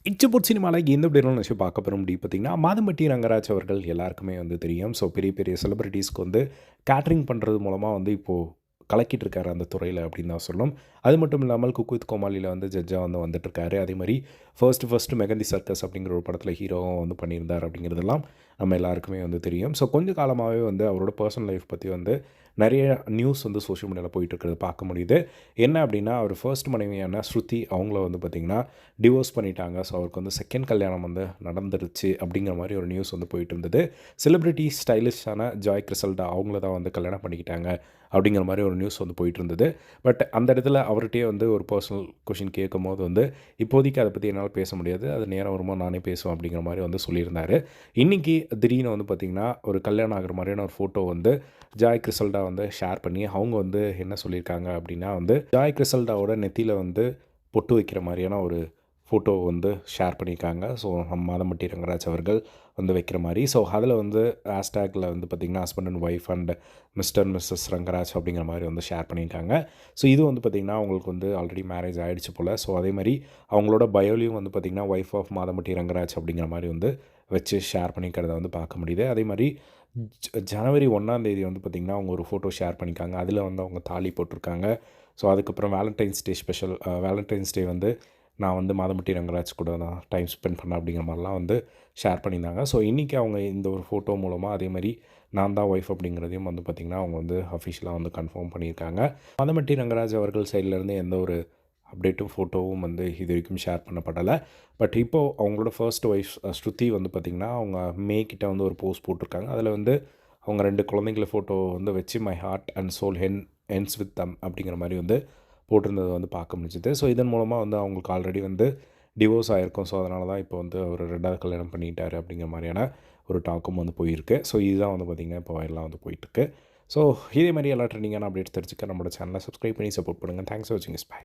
இச்சபோட் சினிமாவில் எந்த அப்படின்ற விஷயம் பார்க்க போகிறோம் அப்படி பார்த்தீங்கன்னா, மாதம்பட்டி ரங்கராஜ் அவர்கள் எல்லாருக்குமே வந்து தெரியும். ஸோ பெரிய பெரிய செலிபிரிட்டீஸ்க்கு வந்து கேட்டரிங் பண்ணுறது மூலமா வந்து இப்போது கலக்கிட்டு இருக்காரு அந்த துறையில் அப்படின்னு தான் சொல்லணும். அது மட்டும் இல்லாமல் குக் வித் கோமாளியில் வந்து ஜட்ஜாக வந்து வந்துட்டுருக்காரு. அதே மாதிரி ஃபர்ஸ்ட்டு மெகந்தி சர்க்கஸ் அப்படிங்கிற ஒரு படத்தில் ஹீரோவும் வந்து பண்ணியிருந்தார் அப்படிங்கிறதெல்லாம் நம்ம எல்லாருக்குமே வந்து தெரியும். ஸோ கொஞ்ச காலமாகவே வந்து அவரோட பர்சனல் லைஃப் பற்றி வந்து நிறைய நியூஸ் வந்து சோஷியல் மீடியாவில் போயிட்டு இருக்கிறது பார்க்க முடியுது. என்ன அப்படின்னா, அவர் ஃபர்ஸ்ட் மனைவியான ஸ்ருதி அவங்கள வந்து பார்த்திங்கன்னா டிவோர்ஸ் பண்ணிட்டாங்க. ஸோ அவருக்கு வந்து செகண்ட் கல்யாணம் வந்து நடந்துருச்சு அப்படிங்கிற மாதிரி ஒரு நியூஸ் வந்து போயிட்டு இருந்தது. செலிபிரிட்டி ஸ்டைலிஷான ஜாய் கிறிசல்டா அவங்கள தான் வந்து கல்யாணம் பண்ணிக்கிட்டாங்க அப்படிங்கிற மாதிரி ஒரு நியூஸ் வந்து போயிட்டு இருந்தது. பட் அந்த இடத்துல அவர்கிட்டயே வந்து ஒரு பர்சனல் கொஷின் கேட்கும்போது வந்து, இப்போதைக்கு அதை பற்றி என்னால் பேச முடியாது. அது நேரம் வரும்போது நானே பேசுவேன் அப்படிங்கிற மாதிரி வந்து சொல்லியிருந்தாரு. இன்றைக்கி திடீர்னு வந்து பார்த்திங்கன்னா, ஒரு கல்யாணம் ஆகிற மாதிரியான ஒரு ஃபோட்டோ வந்து ஜாய் கிறிசல்டா வந்து ஷேர் பண்ணி, அவங்க வந்து என்ன சொல்லியிருக்காங்க அப்படின்னா வந்து, ஜாய் கிறிசல்டாவோட நெத்தியில் வந்து பொட்டு வைக்கிற மாதிரியான ஒரு ஃபோட்டோ வந்து ஷேர் பண்ணியிருக்காங்க. ஸோ நம்ம மாதம்பட்டி ரங்கராஜ் அவர்கள் வந்து வைக்கிற மாதிரி. ஸோ அதில் வந்து ஹேஷ்டேக்கில் வந்து பார்த்திங்கன்னா husband and wife and mister missus Rangaraj அப்படிங்கிற மாதிரி வந்து ஷேர் பண்ணியிருக்காங்க. ஸோ இது வந்து பார்த்திங்கன்னா அவங்களுக்கு வந்து ஆல்ரெடி மேரேஜ் ஆகிடுச்சு போல். ஸோ அதே மாதிரி அவங்களோட பயோலையும் வந்து பார்த்திங்கன்னா ஒய்ஃப் ஆஃப் மாதம்பட்டி ரங்கராஜ் அப்படிங்கிற மாதிரி வந்து வச்சு ஷேர் பண்ணிக்கிறத வந்து பார்க்க முடியுது. அதே மாதிரி ஜனவரி 1 வந்து பார்த்திங்கன்னா அவங்க ஒரு ஃபோட்டோ ஷேர் பண்ணியிருக்காங்க. அதில் வந்து அவங்க தாலி போட்டிருக்காங்க. ஸோ அதுக்கப்புறம் வேலண்டைன்ஸ் டே ஸ்பெஷல் வேலண்டைன்ஸ் டே வந்து நான் வந்து மாதம்பட்டி ரங்கராஜ் கூட நான் டைம் ஸ்பெண்ட் பண்ணேன் அப்படிங்கிற மாதிரிலாம் வந்து ஷேர் பண்ணியிருந்தாங்க. ஸோ இன்றைக்கி அவங்க இந்த ஒரு ஃபோட்டோ மூலமாக அதே மாதிரி நான் தான் ஒய்ஃப் அப்படிங்கிறதையும் வந்து பார்த்திங்கன்னா அவங்க வந்து அஃபிஷியலாக வந்து கன்ஃபார்ம் பண்ணியிருக்காங்க. மாதம்பட்டி ரங்கராஜ் அவர்கள் சைட்லேருந்து எந்த ஒரு அப்டேட்டும் ஃபோட்டோவும் வந்து இது வரைக்கும் ஷேர் பண்ணப்படலை. பட் இப்போது அவங்களோட ஃபர்ஸ்ட் ஒய்ஃப் ஸ்ருதி வந்து பார்த்திங்கன்னா அவங்க மே கிட்ட வந்து ஒரு போஸ்ட் போட்டிருக்காங்க. அதில் வந்து அவங்க 2 குழந்தைங்கள ஃபோட்டோ வந்து வச்சு my heart and soul ends with them அப்படிங்கிற மாதிரி வந்து போட்டிருந்தது வந்து பார்க்க முடிஞ்சுது. ஸோ இதன் மூலமாக வந்து அவங்களுக்கு ஆல்ரெடி வந்து டிவோர்ஸ் ஆகிருக்கும். ஸோ அதனால தான் இப்போ வந்து அவர் 2வது கல்யாணம் பண்ணிட்டார் அப்படிங்கிற மாதிரியான ஒரு டாக்கும் வந்து போயிருக்கு. ஸோ இதுதான் வந்து பார்த்திங்கன்னா இப்போ எல்லாம் வந்து போயிட்டுருக்கு. ஸோ இதே மாதிரி எல்லா ட்ரெண்டிங்கான அப்டேட்ஸ் தெரிஞ்சுக்க நம்மளோட சேனலை சப்ஸ்கிரைப் பண்ணி சப்போர்ட் பண்ணுங்கள். தேங்க்ஸ் ஃபார் வாட்சிங். பை.